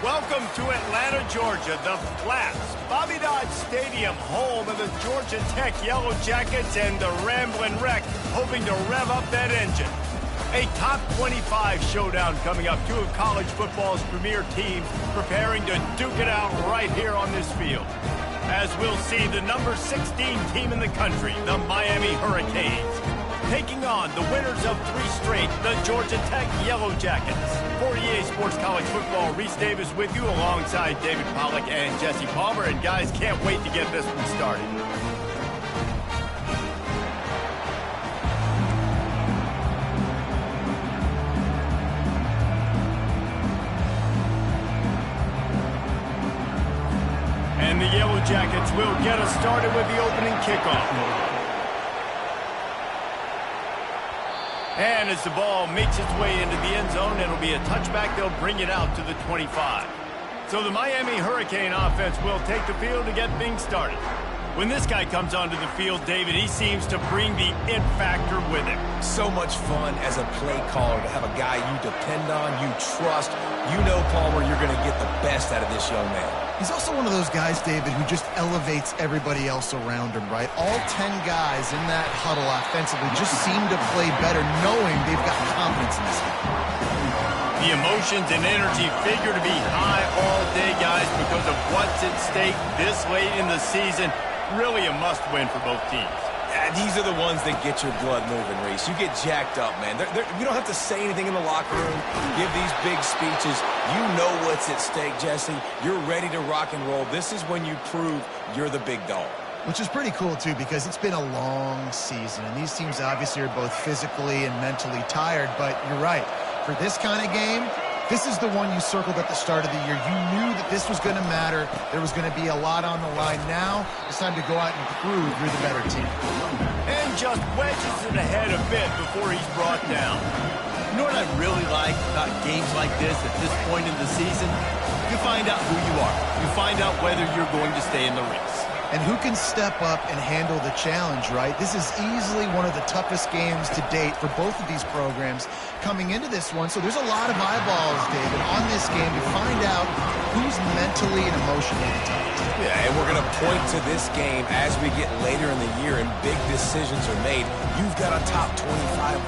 Welcome to Atlanta, Georgia, the Flats, Bobby Dodd Stadium, home of the Georgia Tech Yellow Jackets and the Ramblin' Wreck, hoping to rev up that engine. A top 25 showdown coming up. Two of college football's premier teams preparing to duke it out right here on this field. As we'll see the number 16 team in the country, the Miami Hurricanes, taking on the winners of 3 straight, the Georgia Tech Yellow Jackets. For EA Sports College Football, Reese Davis with you alongside David Pollack and Jesse Palmer. And guys, can't wait to get this one started. And the Yellow Jackets will get us started with the opening kickoff. And as the ball makes its way into the end zone, it'll be a touchback. They'll bring it out to the 25. So the Miami Hurricane offense will take the field to get things started. When this guy comes onto the field, David, he seems to bring the it factor with him. So much fun as a play caller to have a guy you depend on, you trust. You know, Palmer, you're going to get the best out of this young man. He's also one of those guys, David, who just elevates everybody else around him, right? All 10 guys in that huddle offensively just seem to play better knowing they've got confidence in this guy. The emotions and energy figure to be high all day, guys, because of what's at stake this late in the season. Really a must-win for both teams. These are the ones that get your blood moving, Reese. You get jacked up, man. You don't have to say anything in the locker room, give these big speeches. You know what's at stake, Jesse. You're ready to rock and roll. This is when you prove you're the big dog. Which is pretty cool, too, because it's been a long season. And these teams obviously are both physically and mentally tired. But you're right. For this kind of game, this is the one you circled at the start of the year. You knew that this was going to matter. There was going to be a lot on the line. Now it's time to go out and prove you're the better team. And just wedges it ahead a bit before he's brought down. You know what I really like about games like this at this point in the season? You find out who you are. You find out whether you're going to stay in the race. And who can step up and handle the challenge, right? This is easily one of the toughest games to date for both of these programs coming into this one. So there's a lot of eyeballs, David, on this game to find out who's mentally and emotionally the toughest. Yeah, and we're going to point to this game as we get later in the year and big decisions are made. You've got a top 25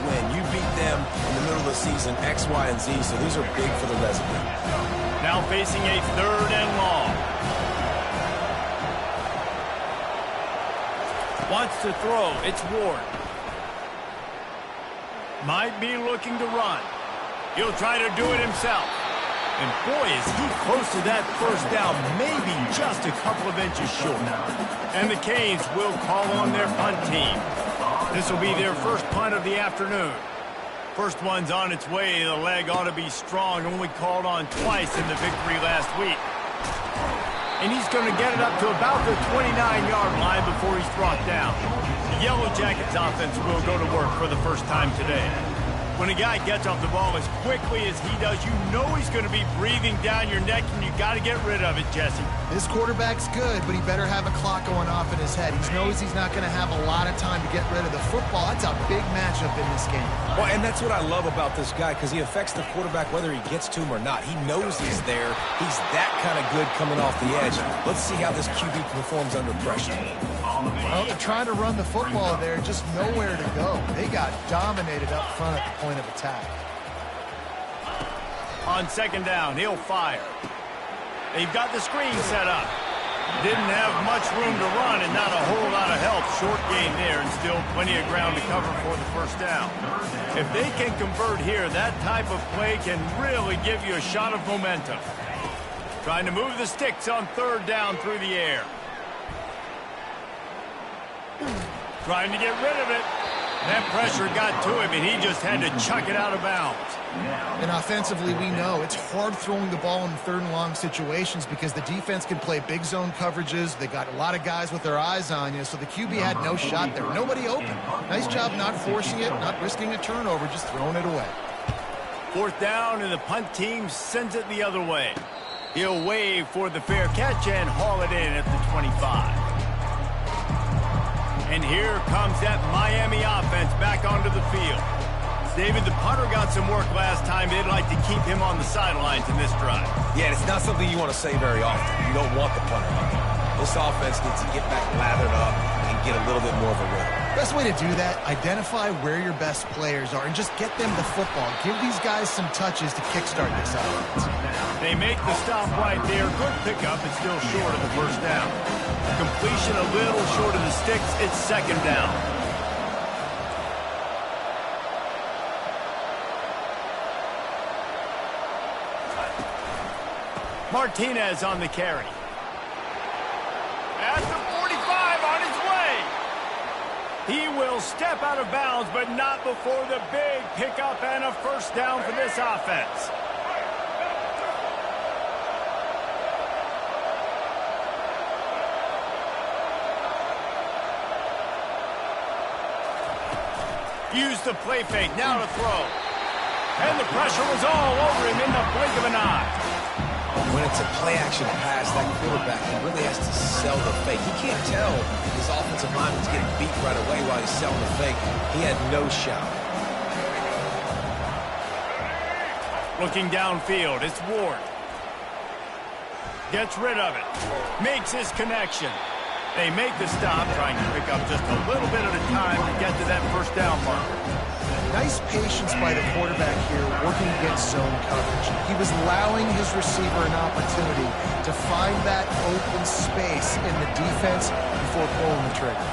win. You beat them in the middle of the season, X, Y, and Z, so these are big for the resume. Now facing a 3rd and long. Wants to throw. It's Ward. Might be looking to run. He'll try to do it himself. And boy, is he close to that first down, maybe just a couple of inches short. And the Canes will call on their punt team. This will be their first punt of the afternoon. First one's on its way. The leg ought to be strong. Only called on twice in the victory last week. And he's going to get it up to about the 29-yard line before he's brought down. The Yellow Jackets offense will go to work for the first time today. When a guy gets off the ball as quickly as he does, you know he's going to be breathing down your neck, and you got to get rid of it, Jesse. This quarterback's good, but he better have a clock going off in his head. He knows he's not going to have a lot of time to get rid of the football. That's a big matchup in this game. Well, and that's what I love about this guy, because he affects the quarterback whether he gets to him or not. He knows he's there. He's that kind of good coming off the edge. Let's see how this QB performs under pressure. Well, they're trying to run the football there, just nowhere to go. They got dominated up front at the point of attack. On 2nd down, he'll fire. They've got the screen set up. Didn't have much room to run and not a whole lot of help. Short gain there and still plenty of ground to cover for the first down. If they can convert here, that type of play can really give you a shot of momentum. Trying to move the sticks on 3rd down through the air. Trying to get rid of it. That pressure got to him, and he just had to chuck it out of bounds. And offensively, we know it's hard throwing the ball in 3rd and long situations because the defense can play big zone coverages. They got a lot of guys with their eyes on you, so the QB had no shot there. Nobody open. Nice job not forcing it, not risking a turnover, just throwing it away. 4th down, and the punt team sends it the other way. He'll wave for the fair catch and haul it in at the 25. And here comes that Miami offense back onto the field. David, the punter got some work last time. They'd like to keep him on the sidelines in this drive. Yeah, it's not something you want to say very often. You don't want the punter on there. This offense needs to get back lathered up and get a little bit more of a rhythm. Best way to do that, identify where your best players are and just get them the football. Give these guys some touches to kickstart this offense. They make the stop right there. Good pickup. It's still short of the first down. Completion a little short of the sticks. It's second down. Martinez on the carry. At the 45 on his way. He will step out of bounds, but not before the big pickup and a first down for this offense. Use the play fake, now to throw. And the pressure was all over him in the blink of an eye. When it's a play-action pass, that quarterback really has to sell the fake. He can't tell his offensive lineman's getting beat right away while he's selling the fake. He had no shot. Looking downfield, it's Ward. Gets rid of it. Makes his connection. They make the stop, trying to pick up just a little bit at a time to get to that first down marker. Nice patience by the quarterback here, working against zone coverage. He was allowing his receiver an opportunity to find that open space in the defense before pulling the trigger.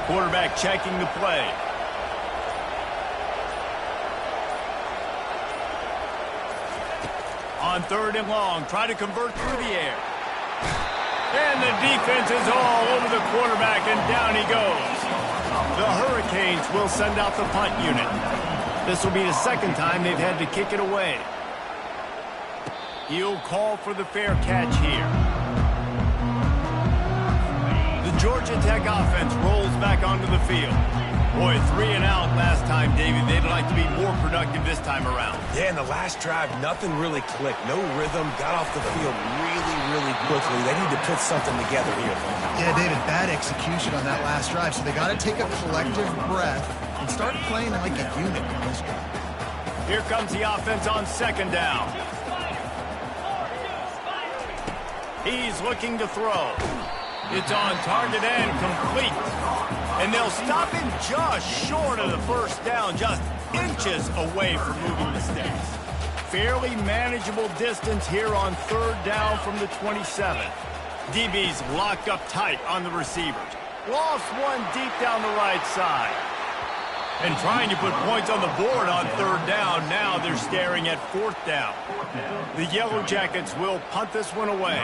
Quarterback checking the play. On third and long, try to convert through the air. And the defense is all over the quarterback, and down he goes. The Hurricanes will send out the punt unit. This will be the second time they've had to kick it away. He'll call for the fair catch here. The Georgia Tech offense rolls back onto the field. Boy, 3 and out last time, David. They'd like to be more productive this time around. Yeah, in the last drive, nothing really clicked. No rhythm, got off the field really quickly. They need to put something together here. Yeah, David, bad execution on that last drive, so they got to take a collective breath and start playing like a unit in this one. Here comes the offense on second down. He's looking to throw. It's on target and complete. And they'll stop him just short of the first down, just inches away from moving the sticks. Fairly manageable distance here on third down from the 27. DB's locked up tight on the receivers. Lost one deep down the right side. And trying to put points on the board on third down. Now they're staring at fourth down. The Yellow Jackets will punt this one away.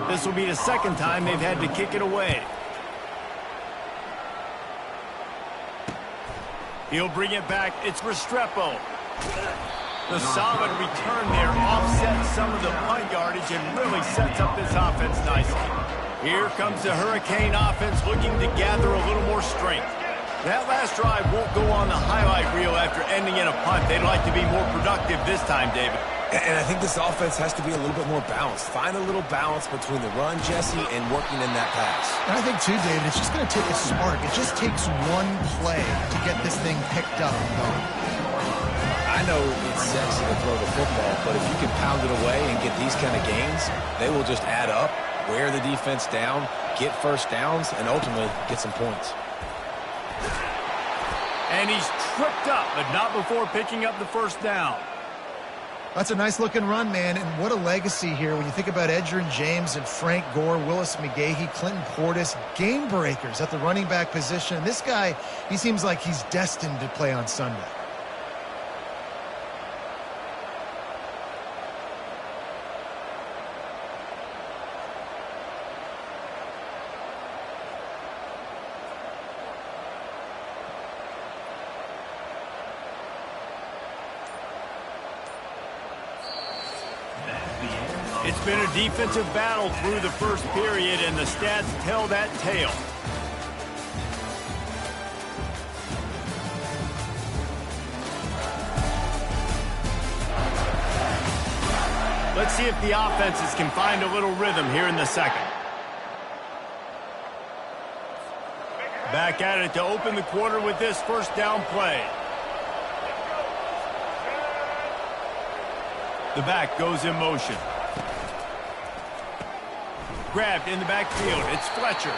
This will be the second time they've had to kick it away. He'll bring it back. It's Restrepo. The solid return there offsets some of the punt yardage and really sets up this offense nicely. Here comes the Hurricane offense looking to gather a little more strength. That last drive won't go on the highlight reel after ending in a punt. They'd like to be more productive this time, David. And I think this offense has to be a little bit more balanced. Find a little balance between the run, Jesse, and working in that pass. And I think, too, David, it's just going to take a spark. It just takes one play to get this thing picked up and going. I know it's sexy to throw the football, but if you can pound it away and get these kind of gains, they will just add up, wear the defense down, get first downs, and ultimately get some points. And he's tripped up, but not before picking up the first down. That's a nice-looking run, man, and what a legacy here when you think about Edgerrin James and Frank Gore, Willis McGahee, Clinton Portis, game breakers at the running back position. This guy, he seems like he's destined to play on Sunday. It's been a defensive battle through the first period, and the stats tell that tale. Let's see if the offenses can find a little rhythm here in the second. Back at it to open the quarter with this first down play. The back goes in motion. Grabbed in the backfield. It's Fletcher.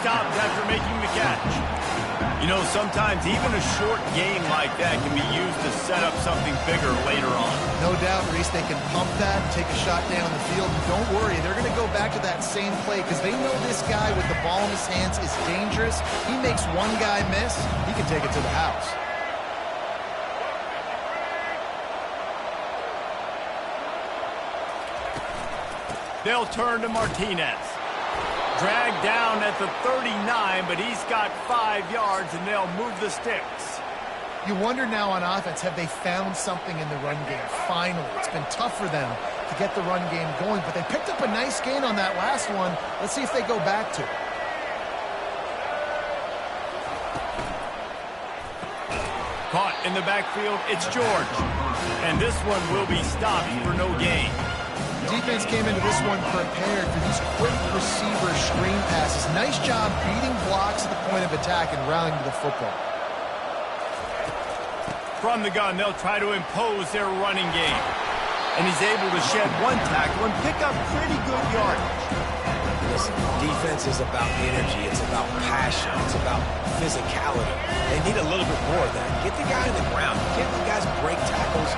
Stopped after making the catch. You know, sometimes even a short game like that can be used to set up something bigger later on. No doubt, Reese, they can pump that, take a shot down the field. And don't worry, they're going to go back to that same play because they know this guy with the ball in his hands is dangerous. He makes one guy miss, he can take it to the house. They'll turn to Martinez. Dragged down at the 39, but he's got 5 yards, and they'll move the sticks. You wonder now on offense, have they found something in the run game? Finally, it's been tough for them to get the run game going, but they picked up a nice gain on that last one. Let's see if they go back to it. Caught in the backfield, it's George. And this one will be stopped for no gain. Defense came into this one prepared for these quick receiver screen passes. Nice job beating blocks at the point of attack and rallying to the football. From the gun, they'll try to impose their running game. And he's able to shed one tackle and pick up pretty good yardage. Listen, defense is about energy. It's about passion. It's about physicality. They need a little bit more of that. Get the guy on the ground. Get the guys break tackles.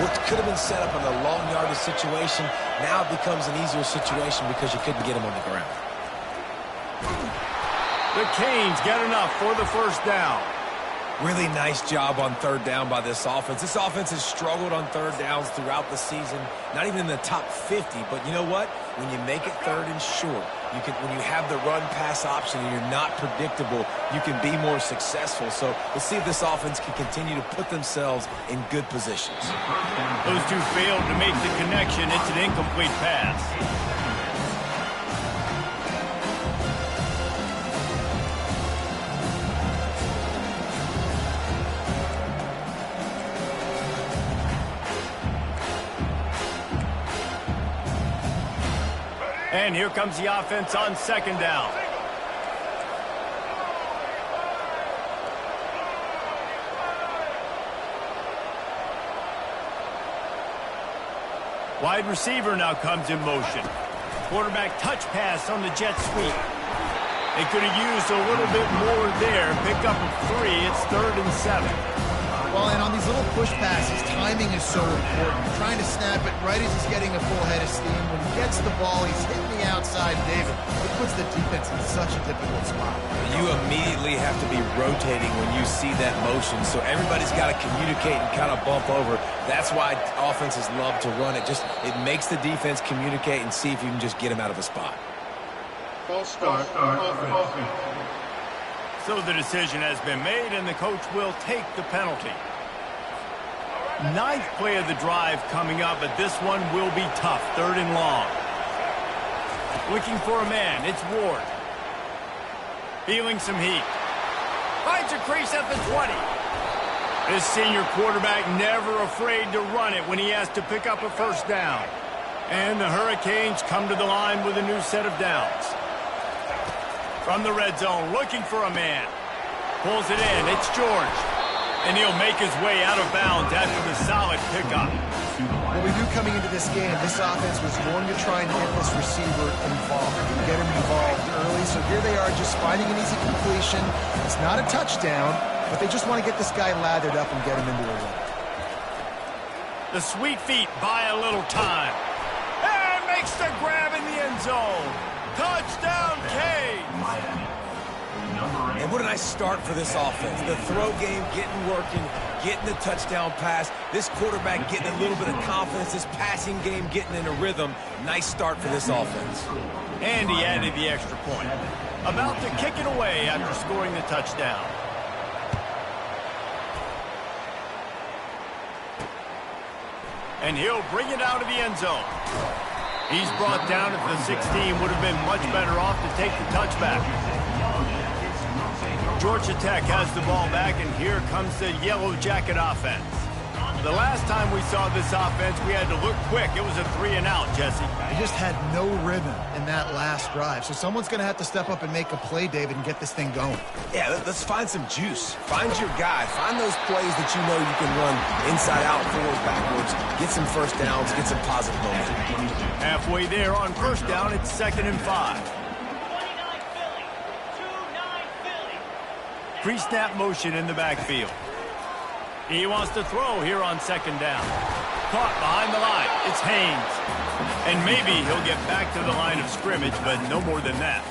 What could have been set up in a long yardage situation now becomes an easier situation because you couldn't get him on the ground. The Canes get enough for the first down. Really nice job on third down by this offense. This offense has struggled on third downs throughout the season. Not even in the top 50, but you know what? When you make it third and short, when you have the run-pass option and you're not predictable, you can be more successful. So let's see if this offense can continue to put themselves in good positions. Those two failed to make the connection. It's an incomplete pass. And here comes the offense on second down. Wide receiver now comes in motion. Quarterback touch pass on the jet sweep. They could have used a little bit more there. Pick up a 3. It's 3rd and 7. Well, and on these little push passes, timing is so important. Trying to snap it right as he's getting a full head of steam. When he gets the ball, he's hitting the outside, David. It puts the defense in such a difficult spot. You immediately have to be rotating when you see that motion, so everybody's got to communicate and kind of bump over. That's why offenses love to run it. It makes the defense communicate and see if you can just get him out of a spot. False start. Offense. So the decision has been made, and the coach will take the penalty. 9th play of the drive coming up, but this one will be tough. 3rd and long. Looking for a man. It's Ward. Feeling some heat. Finds a crease at the 20. This senior quarterback never afraid to run it when he has to pick up a first down. And the Hurricanes come to the line with a new set of downs. From the red zone, looking for a man. Pulls it in. It's George. And he'll make his way out of bounds after the solid pickup. What we knew coming into this game, this offense was going to try and get this receiver involved and get him involved early. So here they are just finding an easy completion. It's not a touchdown, but they just want to get this guy lathered up and get him into a run. The sweet feet buy a little time. And makes the grab in the end zone. Touchdown, Canes! And what a nice start for this offense. The throw game getting working, getting the touchdown pass. This quarterback getting a little bit of confidence. This passing game getting in a rhythm. Nice start for this offense. And he added the extra point. About to kick it away after scoring the touchdown. And he'll bring it out of the end zone. He's brought down at the 16. Would have been much better off to take the touchback. Georgia Tech has the ball back, and here comes the Yellow Jacket offense. The last time we saw this offense, we had to look quick. It was a 3-and-out, Jesse. They just had no rhythm in that last drive. So someone's going to have to step up and make a play, David, and get this thing going. Yeah, let's find some juice. Find your guy. Find those plays that you know you can run inside out, forward, backwards. Get some first downs. Get some positive momentum. Halfway there on first down, it's 2nd and 5. Pre-snap motion in the backfield. He wants to throw here on 2nd down. Caught behind the line. It's Haynes. And maybe he'll get back to the line of scrimmage, but no more than that.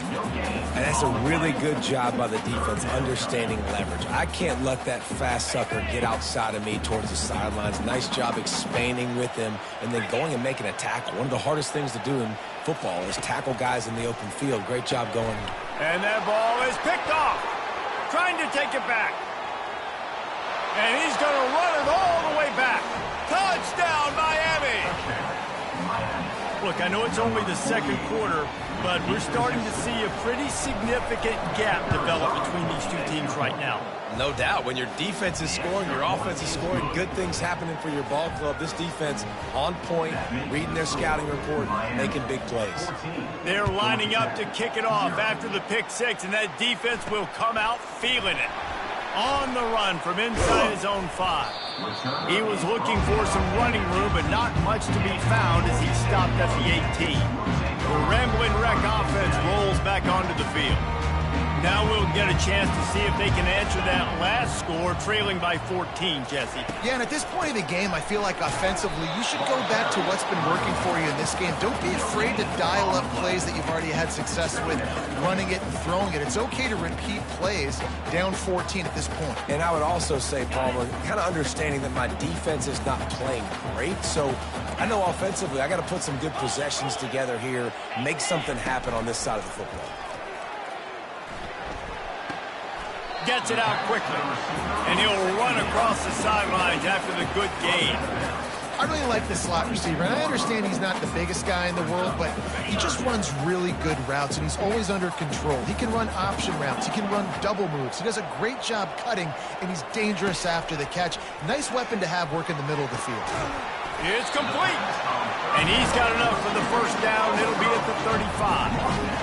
And that's a really good job by the defense, understanding leverage. I can't let that fast sucker get outside of me towards the sidelines. Nice job expanding with him and then going and making a tackle. One of the hardest things to do in football is tackle guys in the open field. Great job going. And that ball is picked off. Trying to take it back. And he's going to run it all the way back. Touchdown, Miami! Look, I know it's only the second quarter, but we're starting to see a pretty significant gap develop between these two teams right now. No doubt. When your defense is scoring, your offense is scoring, good things happening for your ball club. This defense on point, reading their scouting report, making big plays. They're lining up to kick it off after the pick six, and that defense will come out feeling it. On the run from inside his own 5. He was looking for some running room, but not much to be found as he stopped at the 18. The Ramblin' Wreck offense rolls back onto the field. Now we'll get a chance to see if they can answer that last score, trailing by 14, Jesse. Yeah, and at this point of the game, I feel like offensively, you should go back to what's been working for you in this game. Don't be afraid to dial up plays that you've already had success with, running it and throwing it. It's okay to repeat plays down 14 at this point. And I would also say, Palmer, kind of understanding that my defense is not playing great, so I know offensively I got to put some good possessions together here, make something happen on this side of the football. Gets it out quickly, and he'll run across the sidelines after the good gain. I really like this slot receiver, and I understand he's not the biggest guy in the world, but he just runs really good routes, and he's always under control. He can run option routes. He can run double moves. He does a great job cutting, and he's dangerous after the catch. Nice weapon to have work in the middle of the field. It's complete, and he's got enough for the first down. It'll be at the 35.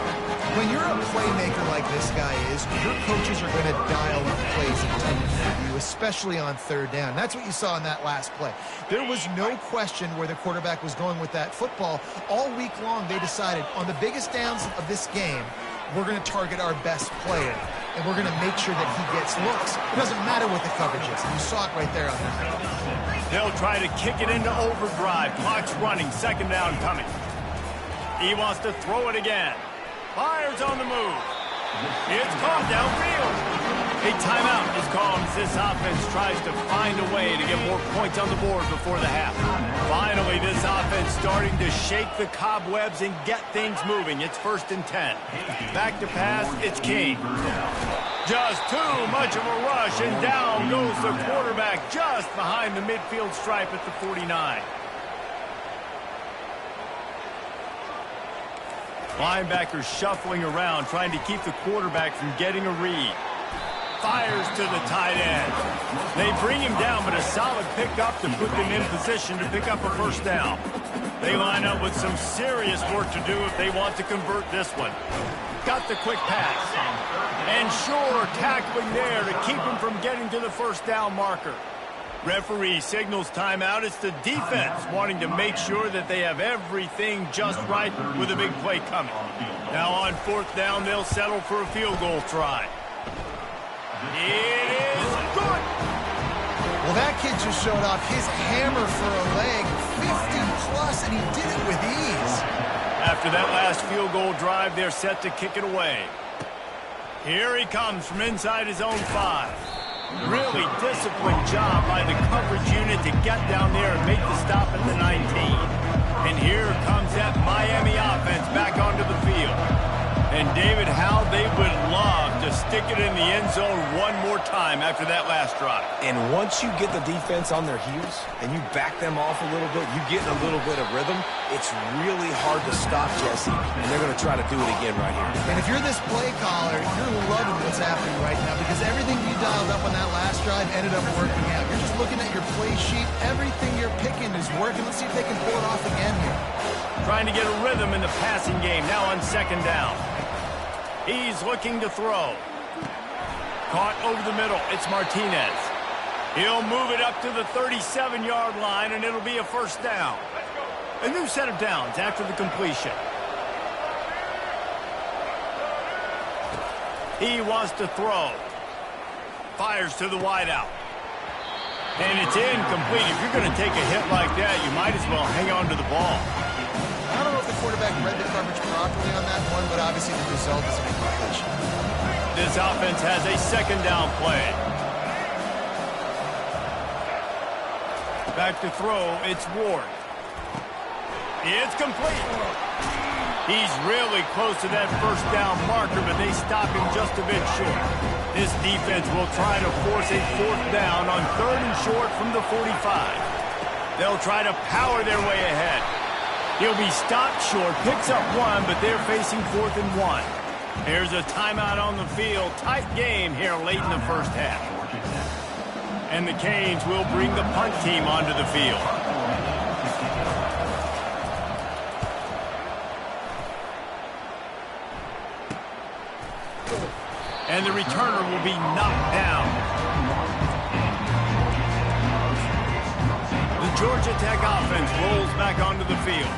When you're a playmaker like this guy is, your coaches are going to dial up plays intended for you, especially on 3rd down. That's what you saw in that last play. There was no question where the quarterback was going with that football. All week long, they decided on the biggest downs of this game, we're going to target our best player, and we're going to make sure that he gets looks. It doesn't matter what the coverage is. You saw it right there on that. They'll try to kick it into overdrive. Clock's running. 2nd down coming. He wants to throw it again. Fires on the move. It's caught downfield. A timeout is called as this offense tries to find a way to get more points on the board before the half. Finally, this offense starting to shake the cobwebs and get things moving. It's 1st and 10. Back to pass, it's King. Just too much of a rush, and down goes the quarterback just behind the midfield stripe at the 49. Linebackers shuffling around, trying to keep the quarterback from getting a read. Fires to the tight end. They bring him down, but a solid pickup to put them in position to pick up a first down. They line up with some serious work to do if they want to convert this one. Got the quick pass. And sure, tackling there to keep him from getting to the first down marker. Referee signals timeout. It's the defense wanting to make sure that they have everything just right with a big play coming. Now on 4th down, they'll settle for a field goal try. It is good. Well, that kid just showed off his hammer for a leg, 50-plus, and he did it with ease. After that last field goal drive, they're set to kick it away. Here he comes from inside his own 5. Really disciplined job by the coverage unit to get down there and make the stop at the 19. And here comes that Miami offense back onto the field. And David, how they would love to stick stick it in the end zone one more time after that last drive. And once you get the defense on their heels and you back them off a little bit, you get a little bit of rhythm, it's really hard to stop, Jesse, and they're going to try to do it again right here. And if you're this play caller, you're loving what's happening right now because everything you dialed up on that last drive ended up working out. You're just looking at your play sheet. Everything you're picking is working. Let's see if they can pull it off again here. Trying to get a rhythm in the passing game now on second down. He's looking to throw. Caught over the middle. It's Martinez. He'll move it up to the 37-yard line, and it'll be a first down. A new set of downs after the completion. He wants to throw. Fires to the wideout. And it's incomplete. If you're going to take a hit like that, you might as well hang on to the ball. I don't know if the quarterback read the coverage properly on that one, but obviously the result is an incompletion. This offense has a second down play. Back to throw, it's Ward. It's complete. He's really close to that first down marker, but they stop him just a bit short. This defense will try to force a fourth down on third and short from the 45. They'll try to power their way ahead. He'll be stopped short, picks up one, but they're facing 4th and 1. Here's a timeout on the field. Tight game here late in the first half. And the Canes will bring the punt team onto the field. And the returner will be knocked down. The Georgia Tech offense rolls back onto the field.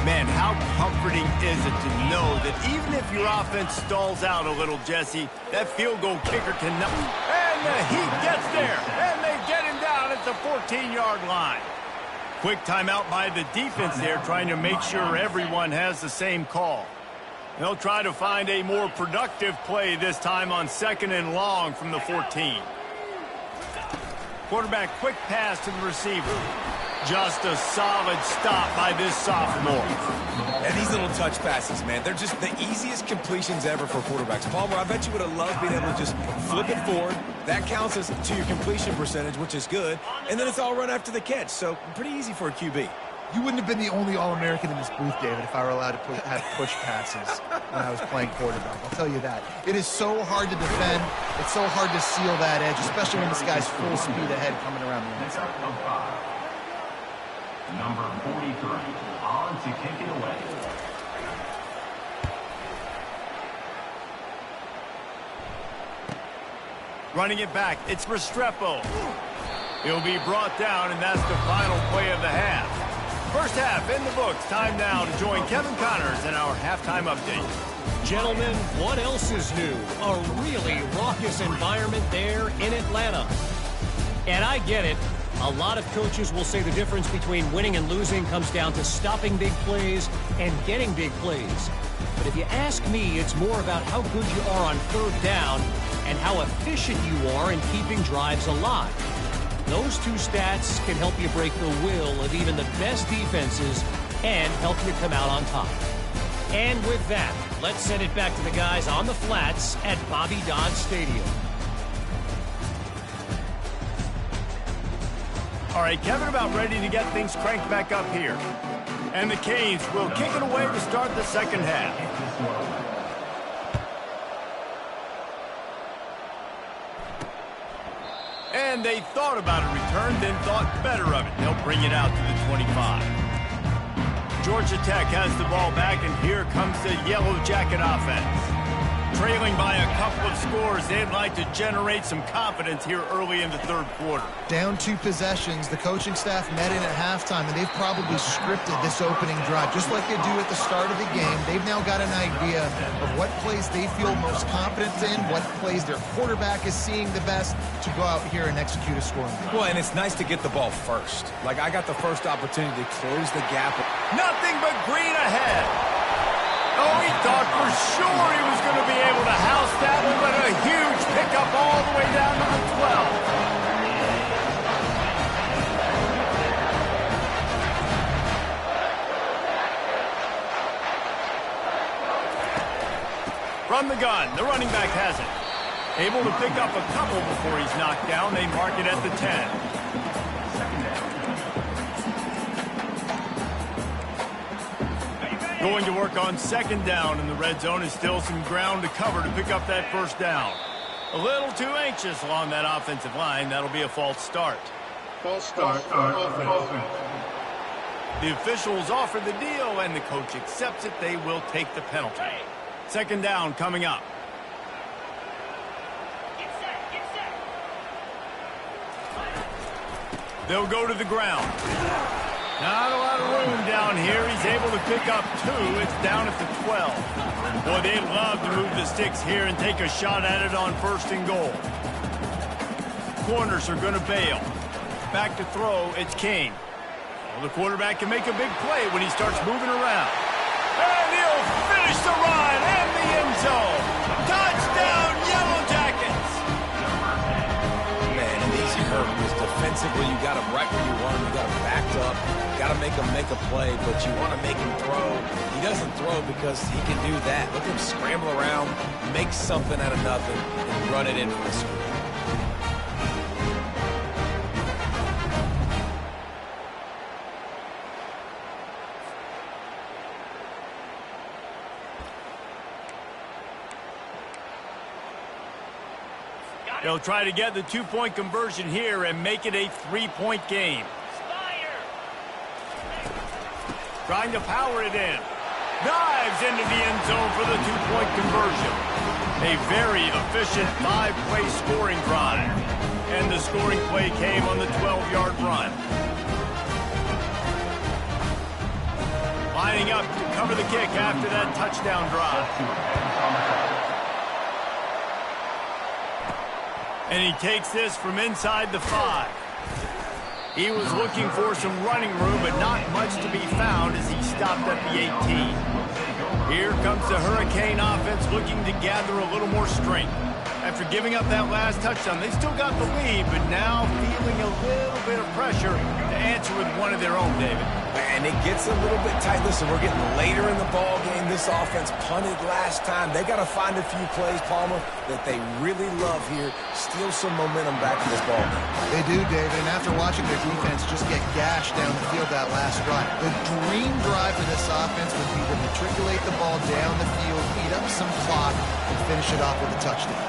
Man, how comforting is it to know that even if your offense stalls out a little, Jesse, that field goal kicker cannot. And the Heat gets there, and they get him down at the 14-yard line. Quick timeout by the defense there, trying to make sure everyone has the same call. They'll try to find a more productive play this time on 2nd and long from the 14. Quarterback quick pass to the receiver. Just a solid stop by this sophomore. And these little touch passes, man, they're just the easiest completions ever for quarterbacks. Palmer, I bet you would have loved being able to just flip it forward. That counts as to your completion percentage, which is good. And then it's all run after the catch, so pretty easy for a QB. You wouldn't have been the only All-American in this booth, David, if I were allowed to have push passes when I was playing quarterback. I'll tell you that. It is so hard to defend. It's so hard to seal that edge, especially when this guy's full speed ahead coming around the inside. Number 43, on to kick it away. Running it back, it's Restrepo. He'll be brought down, and that's the final play of the half. First half in the books. Time now to join Kevin Connors in our halftime update. Gentlemen, what else is new? A really raucous environment there in Atlanta. And I get it. A lot of coaches will say the difference between winning and losing comes down to stopping big plays and getting big plays. But if you ask me, it's more about how good you are on third down and how efficient you are in keeping drives alive. Those two stats can help you break the will of even the best defenses and help you come out on top. And with that, let's send it back to the guys on the flats at Bobby Dodd Stadium. All right, Kevin, about ready to get things cranked back up here. And the Canes will kick it away to start the second half. And they thought about a return, then thought better of it. They'll bring it out to the 25. Georgia Tech has the ball back, and here comes the Yellow Jacket offense. Trailing by a couple of scores, they'd like to generate some confidence here early in the third quarter. Down 2 possessions, the coaching staff met in at halftime, and they've probably scripted this opening drive. Just like they do at the start of the game, they've now got an idea of what plays they feel most confident in, what plays their quarterback is seeing the best to go out here and execute a scoring drive. Well, and it's nice to get the ball first. Like, I got the first opportunity to close the gap. Nothing but green ahead. Oh, he thought for sure he was going to be able to house that one, but a huge pickup all the way down to the 12. From the gun, the running back has it. Able to pick up a couple before he's knocked down. They mark it at the 10. Going to work on second down in the red zone is still some ground to cover to pick up that first down. A little too anxious along that offensive line. That'll be a false start. False start for offense. The officials offer the deal, and the coach accepts it. They will take the penalty. Second down coming up. They'll go to the ground. Not a lot of room down here. He's able to pick up 2. It's down at the 12. Boy, they'd love to move the sticks here and take a shot at it on first and goal. Corners are going to bail. Back to throw, it's King. Well, the quarterback can make a big play when he starts moving around. And he'll finish the run and the end zone. Touchdown, Yellow Jackets! Man, and these hurdles defensively, you got him right where you want him. You got him backed up. You got to make him make a play, but you want to make him throw. He doesn't throw because he can do that. Look at him scramble around, make something out of nothing, and run it in for the score. They'll try to get the 2-point conversion here and make it a 3-point game. Trying to power it in. Dives into the end zone for the 2-point conversion. A very efficient 5-play scoring drive. And the scoring play came on the 12-yard run. Lining up to cover the kick after that touchdown drive. And he takes this from inside the 5. He was looking for some running room, but not much to be found as he stopped at the 18. Here comes the Hurricane offense looking to gather a little more strength. After giving up that last touchdown, they still got the lead, but now feeling a little bit of pressure to answer with one of their own, David. And it gets a little bit tight. Listen, we're getting later in the ball game. This offense punted last time. They got to find a few plays, Palmer, that they really love here. Steal some momentum back in this ball game. They do, David, and after watching their defense just get gashed down the field that last drive, the dream drive for this offense would be to matriculate the ball down the field, eat up some clock, and finish it off with a touchdown.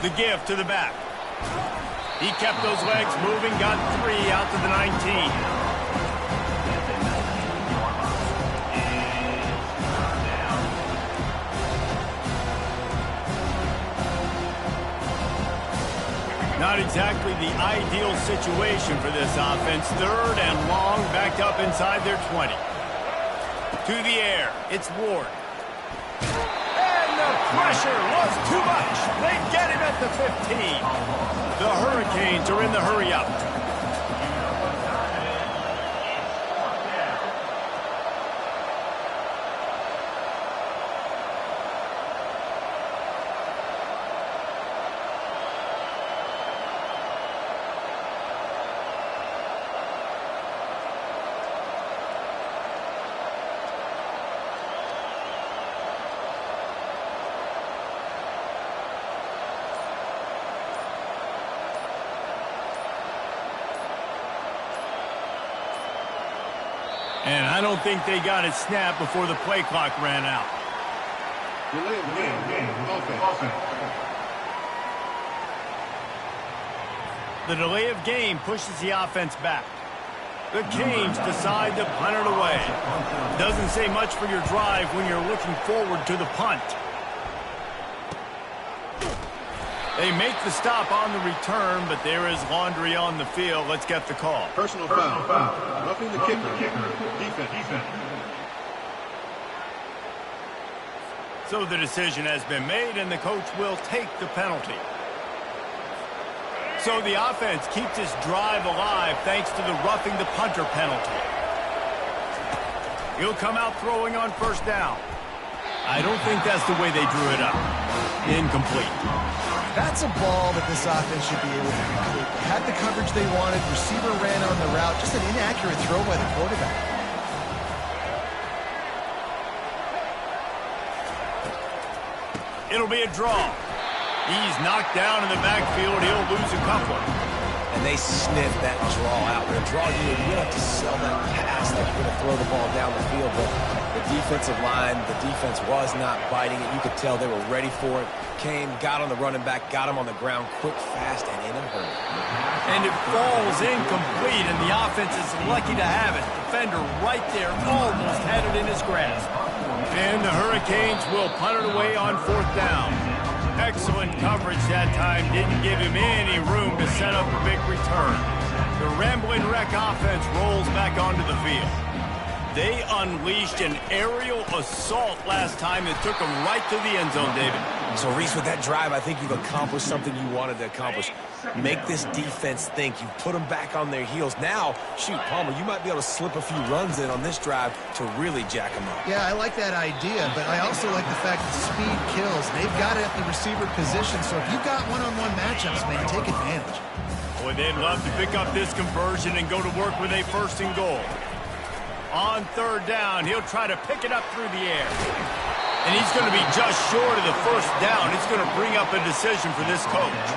The give to the back. He kept those legs moving, got 3 out to the 19. Not exactly the ideal situation for this offense. 3rd and long, backed up inside their 20. To the air, it's Ward. And the pressure was too much. They get him at the 15. The Hurricanes are in the hurry-up. And I don't think they got it snapped before the play clock ran out. Delay of game, offense. The delay of game pushes the offense back. The Canes decide to punt it away. Doesn't say much for your drive when you're looking forward to the punt. They make the stop on the return, but there is laundry on the field. Let's get the call. Personal foul. Roughing the kicker. Defense. So the decision has been made, and the coach will take the penalty. So the offense keeps its drive alive thanks to the roughing the punter penalty. He'll come out throwing on first down. I don't think that's the way they drew it up. Incomplete. That's a ball that this offense should be able to complete. They had the coverage they wanted. Receiver ran on the route. Just an inaccurate throw by the quarterback. It'll be a draw. He's knocked down in the backfield. He'll lose a couple. And they sniff that draw out. The draw unit, you have to sell that pass like you're going to throw the ball down the field. But the defensive line, the defense was not biting it. You could tell they were ready for it. Came, got on the running back, got him on the ground quick, fast, and in a hurry. And it falls incomplete, and the offense is lucky to have it. Defender right there almost had it in his grasp. And the Hurricanes will punt it away on 4th down. Excellent coverage that time. Didn't give him any room to set up a big return. The Rambling Wreck offense rolls back onto the field. They unleashed an aerial assault last time that took them right to the end zone, David. So, Reese, with that drive, I think you've accomplished something you wanted to accomplish. Make this defense think. You put them back on their heels. Now, shoot, Palmer, you might be able to slip a few runs in on this drive to really jack them up. Yeah, I like that idea, but I also like the fact that speed kills. They've got it at the receiver position, so if you've got one-on-one matchups, man, take advantage. Boy, they'd love to pick up this conversion and go to work with a 1st and goal. On 3rd down, he'll try to pick it up through the air. And he's going to be just short of the 1st down. It's going to bring up a decision for this coach.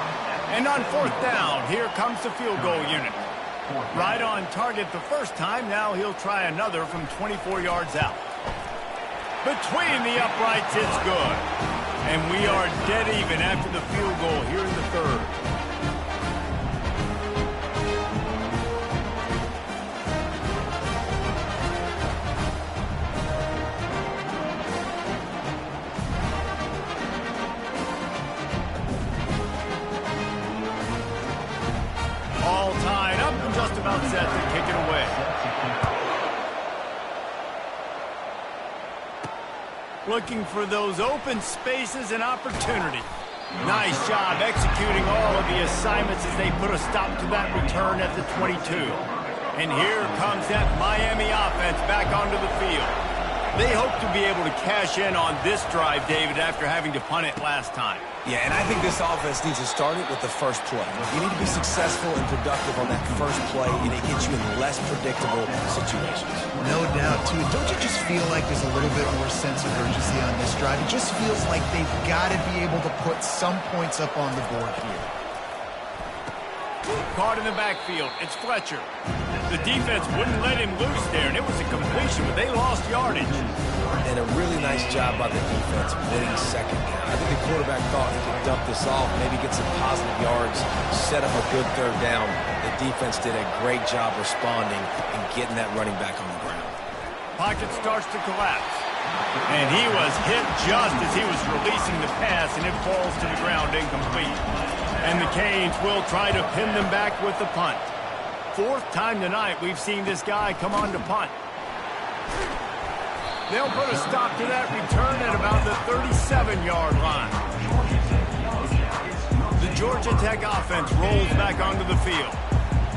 And on 4th down, here comes the field goal unit. Right on target the first time. Now he'll try another from 24 yards out. Between the uprights, it's good. And we are dead even after the field goal here in the 3rd. All tied up and just about set to kick it away. Looking for those open spaces and opportunity. Nice job executing all of the assignments as they put a stop to that return at the 22. And here comes that Miami offense back onto the field. They hope to be able to cash in on this drive, David, after having to punt it last time. Yeah, and I think this offense needs to start it with the first play. You need to be successful and productive on that first play, and it gets you in less predictable situations. No doubt, too. Don't you just feel like there's a little bit more sense of urgency on this drive? It just feels like they've got to be able to put some points up on the board here. Caught in the backfield. It's Fletcher. The defense wouldn't let him loose there, and it was a completion, but they lost yardage. And a really nice job by the defense winning 2nd down. I think the quarterback thought he could dump this off, maybe get some positive yards, set up a good 3rd down. The defense did a great job responding and getting that running back on the ground. Pocket starts to collapse. And he was hit just as he was releasing the pass, and it falls to the ground incomplete. And the Canes will try to pin them back with the punt. 4th time tonight we've seen this guy come on to punt. They'll put a stop to that return at about the 37-yard line. The Georgia Tech offense rolls back onto the field.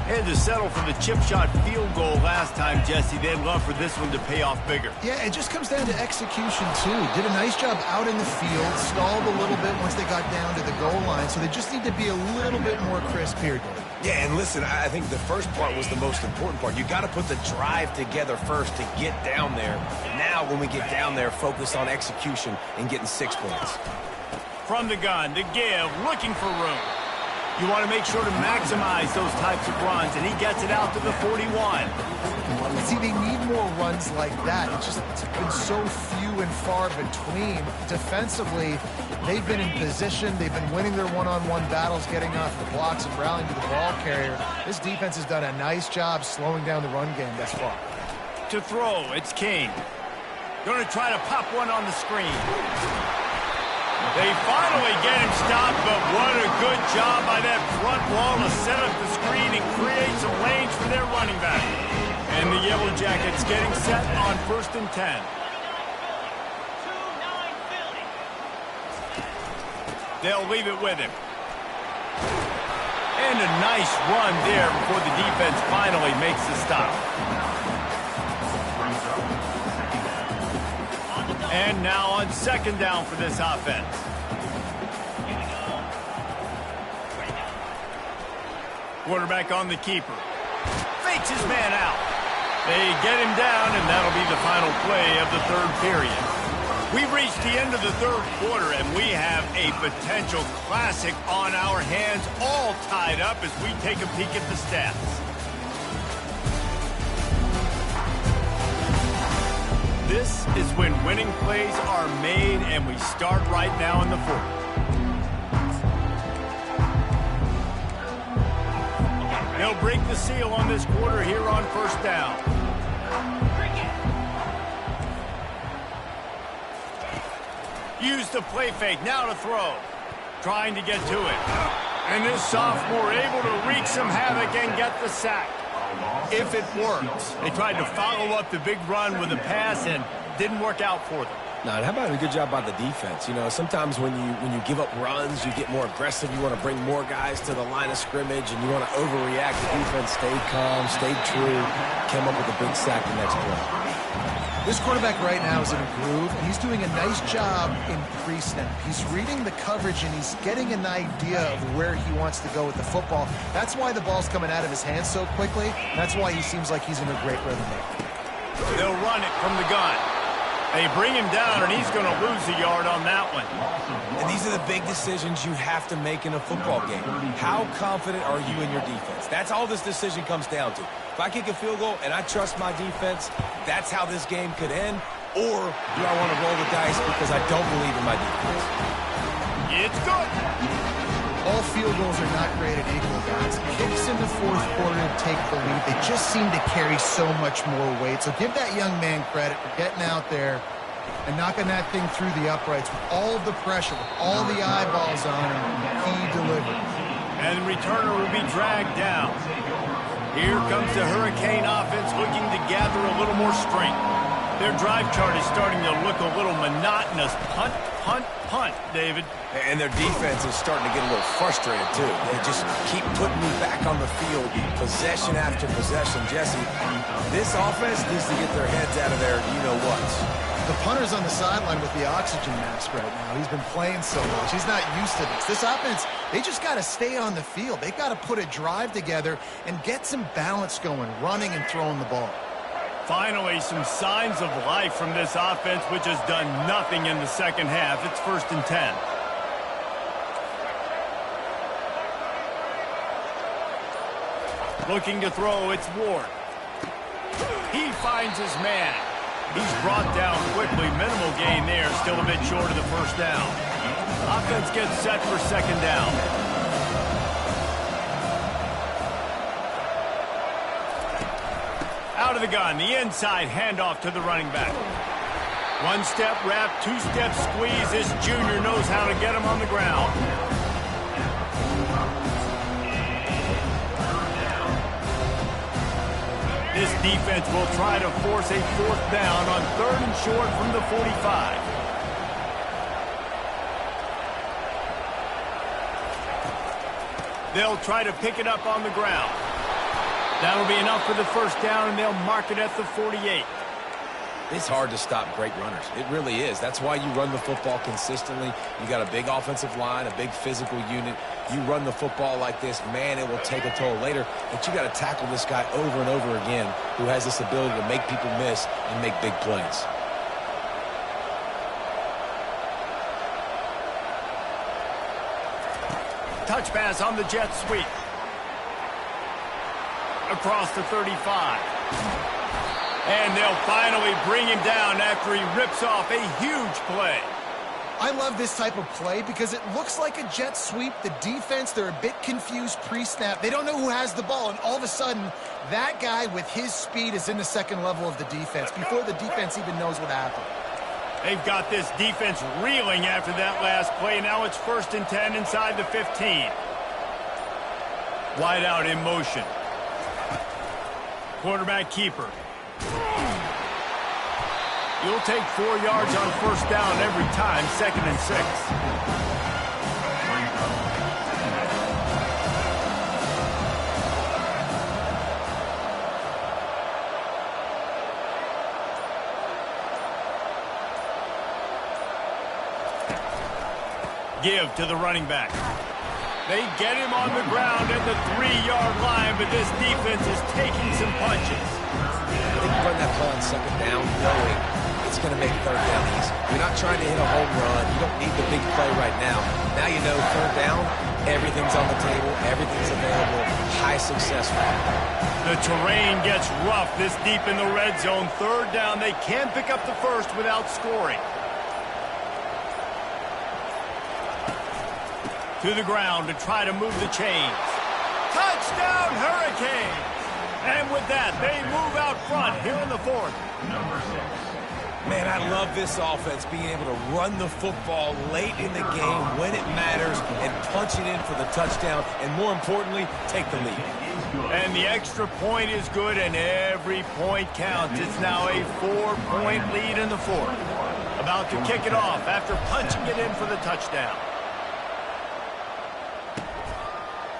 Had to settle for the chip shot field goal last time, Jesse. They'd love for this one to pay off bigger. Yeah, it just comes down to execution, too. Did a nice job out in the field, stalled a little bit once they got down to the goal line, so they just need to be a little bit more crisp here. Yeah, and listen, I think the first part was the most important part. You got to put the drive together first to get down there. Now, when we get down there, focus on execution and getting 6 points. From the gun, the give, looking for room. You want to make sure to maximize those types of runs, and he gets it out to the 41. See, they need more runs like that. It's been so few and far between. Defensively, they've been in position. They've been winning their one-on-one battles, getting off the blocks and rallying to the ball carrier. This defense has done a nice job slowing down the run game thus far. To throw, it's King. Going to try to pop one on the screen. They finally get him stopped, but what a good job by that front wall to set up the screen and create some lanes for their running back. And the Yellow Jackets getting set on 1st and 10. They'll leave it with him. And a nice run there before the defense finally makes the stop. And now on 2nd down for this offense. Quarterback on the keeper. Fakes his man out. They get him down, and that'll be the final play of the 3rd period. We've reached the end of the third quarter, and we have a potential classic on our hands, all tied up as we take a peek at the stats. This is when winning plays are made, and we start right now in the fourth. They'll break the seal on this quarter here on first down. Use the play fake, now to throw. Trying to get to it. And this sophomore able to wreak some havoc and get the sack. If it works. They tried to follow up the big run with a pass and didn't work out for them. Now, how about a good job by the defense? You know, sometimes when you give up runs, you get more aggressive. You want to bring more guys to the line of scrimmage, and you want to overreact. The defense stayed calm, stayed true, came up with a big sack the next play. This quarterback right now is in a groove, and he's doing a nice job in pre-snap. He's reading the coverage, and he's getting an idea of where he wants to go with the football. That's why the ball's coming out of his hands so quickly. That's why he seems like he's in a great rhythm there. They'll run it from the gun. They bring him down, and he's going to lose a yard on that one. And these are the big decisions you have to make in a football game. How confident are you in your defense? That's all this decision comes down to. If I kick a field goal and I trust my defense, that's how this game could end. Or do I want to roll the dice because I don't believe in my defense? It's good. All field goals are not created equal, guys. Kicks in the fourth quarter to take the lead. They just seem to carry so much more weight. So give that young man credit for getting out there and knocking that thing through the uprights with all of the pressure, with all the eyeballs on him. He delivered. And the returner will be dragged down. Here comes the Hurricane offense looking to gather a little more strength. Their drive chart is starting to look a little monotonous. Punt, punt, punt, David. And their defense is starting to get a little frustrated, too. They just keep putting me back on the field, possession after possession. Jesse, this offense needs to get their heads out of their you-know-whats. The punter's on the sideline with the oxygen mask right now. He's been playing so much. He's not used to this. This offense, they just got to stay on the field. They've got to put a drive together and get some balance going, running and throwing the ball. Finally, some signs of life from this offense, which has done nothing in the second half. It's 1st and 10. Looking to throw, it's Ward. He finds his man. He's brought down quickly. Minimal gain there. Still a bit short of the first down. Offense gets set for second down. Out of the gun. The inside handoff to the running back. One-step wrap, two-step squeeze. This junior knows how to get him on the ground. This defense will try to force a fourth down on 3rd and short from the 45. They'll try to pick it up on the ground. That'll be enough for the first down, and they'll mark it at the 48. It's hard to stop great runners. It really is. That's why you run the football consistently. You got a big offensive line, a big physical unit. You run the football like this, man, it will take a toll later. But you got to tackle this guy over and over again who has this ability to make people miss and make big plays. Touch pass on the jet sweep. Across the 35. And they'll finally bring him down after he rips off a huge play. I love this type of play because it looks like a jet sweep. The defense, they're a bit confused pre-snap. They don't know who has the ball, and all of a sudden, that guy with his speed is in the second level of the defense before the defense even knows what happened. They've got this defense reeling after that last play. Now it's 1st and 10 inside the 15. Wide out in motion. Quarterback keeper. You'll take 4 yards on first down every time, 2nd and 6. Give to the running back. They get him on the ground at the 3-yard line, but this defense is taking some punches. I think you run that play on 2nd down, knowing it's going to make third down easy. You're not trying to hit a home run. You don't need the big play right now. Now you know third down, everything's on the table, everything's available, high success rate. The terrain gets rough this deep in the red zone. Third down, they can pick up the first without scoring. To the ground to try to move the chains. Touchdown, Hurricane! And with that, they move out front here in the fourth. Number 6. Man, I love this offense being able to run the football late in the game when it matters and punch it in for the touchdown and, more importantly, take the lead. And the extra point is good, and every point counts. It's now a 4-point lead in the fourth. About to kick it off after punching it in for the touchdown.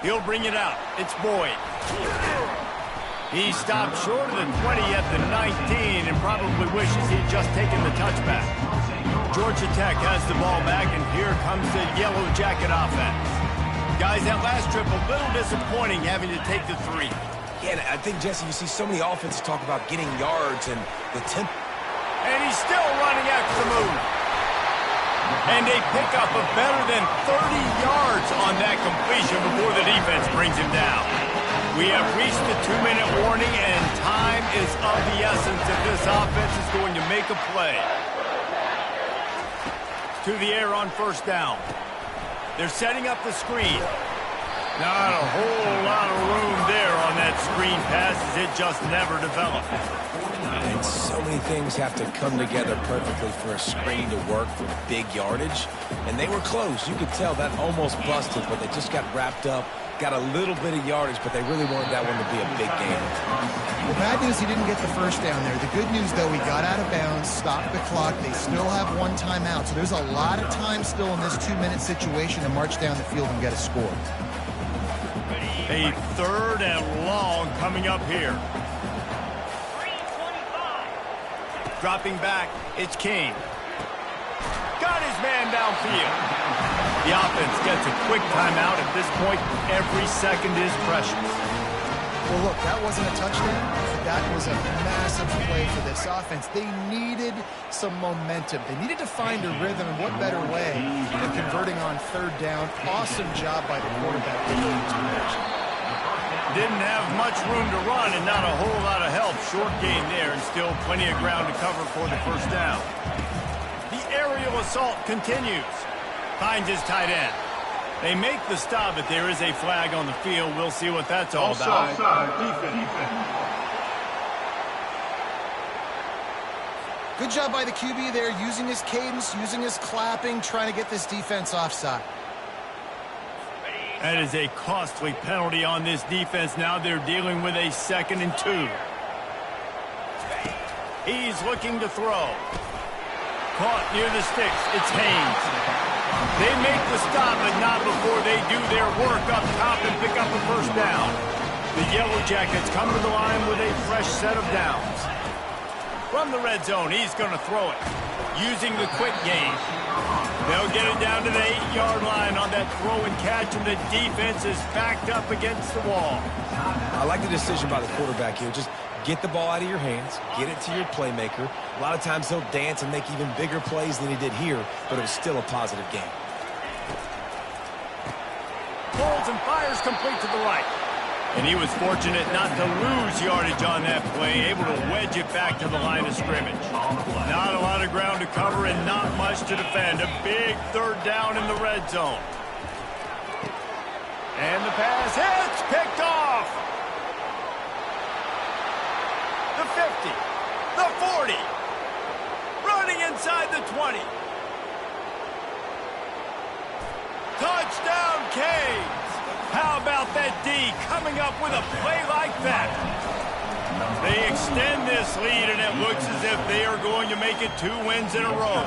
He'll bring it out. It's Boyd. He stopped short of the 20 at the 19 and probably wishes he'd just taken the touchback. Georgia Tech has the ball back, and here comes the Yellow Jacket offense. Guys, that last trip a little disappointing having to take the 3. Yeah, I think, Jesse, you see so many offenses talk about getting yards and the tempo. And he's still running after the move. And they pick up a better than 30 yards on that completion before the defense brings him down. We have reached the 2-minute warning, and time is of the essence if this offense is going to make a play. To the air on first down. They're setting up the screen. Not a whole lot of room there on that screen pass as it just never developed. And so many things have to come together perfectly for a screen to work for big yardage. And they were close. You could tell that almost busted, but they just got wrapped up. Got a little bit of yardage, but they really wanted that one to be a big game. Well, bad news, he didn't get the first down there. The good news, though, he got out of bounds, stopped the clock. They still have one timeout, so there's a lot of time still in this 2-minute situation to march down the field and get a score. A 3rd and long coming up here. Dropping back, it's King. Got his man downfield. The offense gets a quick timeout. At this point, every second is precious. Well, look, that wasn't a touchdown. That was a massive play for this offense. They needed some momentum. They needed to find a rhythm, and what better way than converting on third down. Awesome job by the quarterback. Didn't have much room to run and not a whole lot of help. Short gain there and still plenty of ground to cover for the first down. The aerial assault continues. Finds his tight end. They make the stop, but there is a flag on the field. We'll see what that's all about. Defense. Good job by the QB there, using his cadence, using his clapping, trying to get this defense offside. That is a costly penalty on this defense. Now they're dealing with a 2nd and 2. He's looking to throw. Caught near the sticks. It's Haynes. They make the stop, but not before they do their work up top and pick up a first down. The Yellow Jackets come to the line with a fresh set of downs. From the red zone, he's going to throw it, using the quick game. They'll get it down to the 8-yard line on that throw and catch, and the defense is backed up against the wall. I like the decision by the quarterback here. Just get the ball out of your hands, get it to your playmaker. A lot of times he'll dance and make even bigger plays than he did here, but it was still a positive game. Pulls and fires complete to the right. And he was fortunate not to lose yardage on that play, able to wedge it back to the line of scrimmage. Not a lot of ground to cover and not much to defend. A big 3rd down in the red zone. And the pass hits, picked off. The 50, the 40, running inside the 20. Touchdown, Canes. How about that D coming up with a play like that? They extend this lead, and it looks as if they are going to make it 2 wins in a row.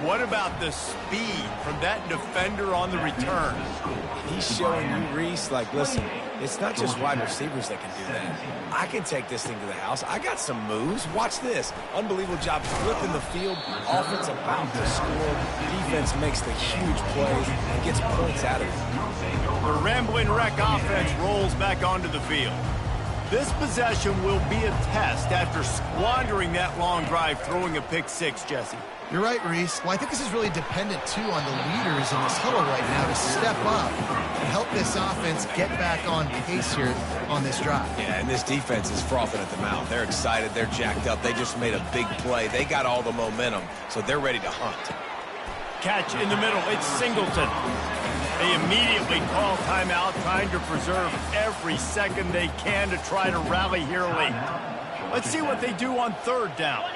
What about the speed from that defender on the return? He's showing you, Reese, like, listen, it's not just wide receivers that can do that. I can take this thing to the house. I got some moves. Watch this. Unbelievable job flipping the field. Offense about to score. Defense makes the huge plays and gets points out of it. The Rambling Wreck offense rolls back onto the field. This possession will be a test after squandering that long drive throwing a pick six, Jesse. You're right, Reese. Well, I think this is really dependent, too, on the leaders in this huddle right now to step up and help this offense get back on pace here on this drive. Yeah, and this defense is frothing at the mouth. They're excited. They're jacked up. They just made a big play. They got all the momentum, so they're ready to hunt. Catch in the middle. It's Singleton. They immediately call timeout, trying to preserve every second they can to try to rally here late. Let's see what they do on third down.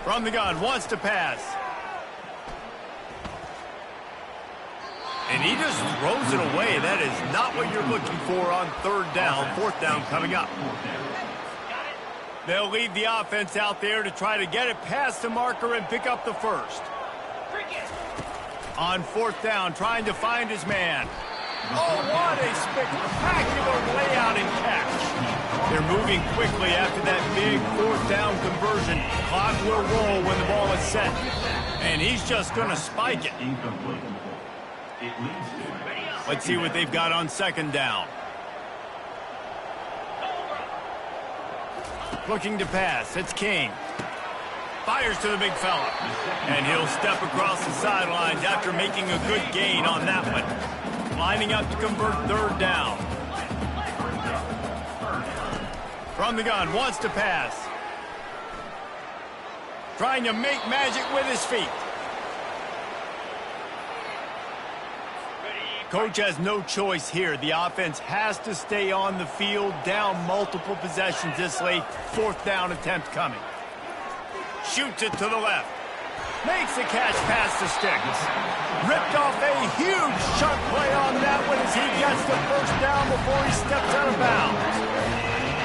From the gun, wants to pass. And he just throws it away. That is not what you're looking for on third down. Fourth down coming up. They'll leave the offense out there to try to get it past the marker and pick up the first. On fourth down, trying to find his man. Oh, what a spectacular layout and catch. They're moving quickly after that big fourth down conversion. Clock will roll when the ball is set. And he's just going to spike it. Let's see what they've got on second down. Looking to pass. It's King. Fires to the big fella. And he'll step across the sidelines after making a good gain on that one. Lining up to convert third down. From the gun, wants to pass. Trying to make magic with his feet. Coach has no choice here. The offense has to stay on the field, down multiple possessions this late. Fourth down attempt coming. Shoots it to the left. Makes the catch past the sticks. Ripped off a huge chunk play on that one as he gets the first down before he steps out of bounds.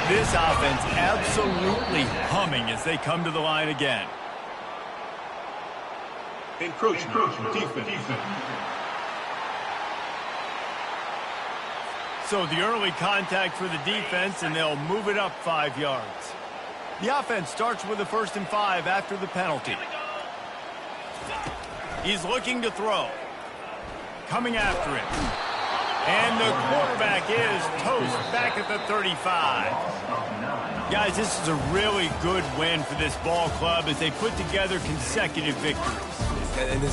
This offense absolutely humming as they come to the line again. Encroachment. Defense. So the early contact for the defense, and they'll move it up 5 yards. The offense starts with a 1st and 5 after the penalty. He's looking to throw. Coming after him. And the quarterback is toast back at the 35. Guys, this is a really good win for this ball club as they put together consecutive victories. And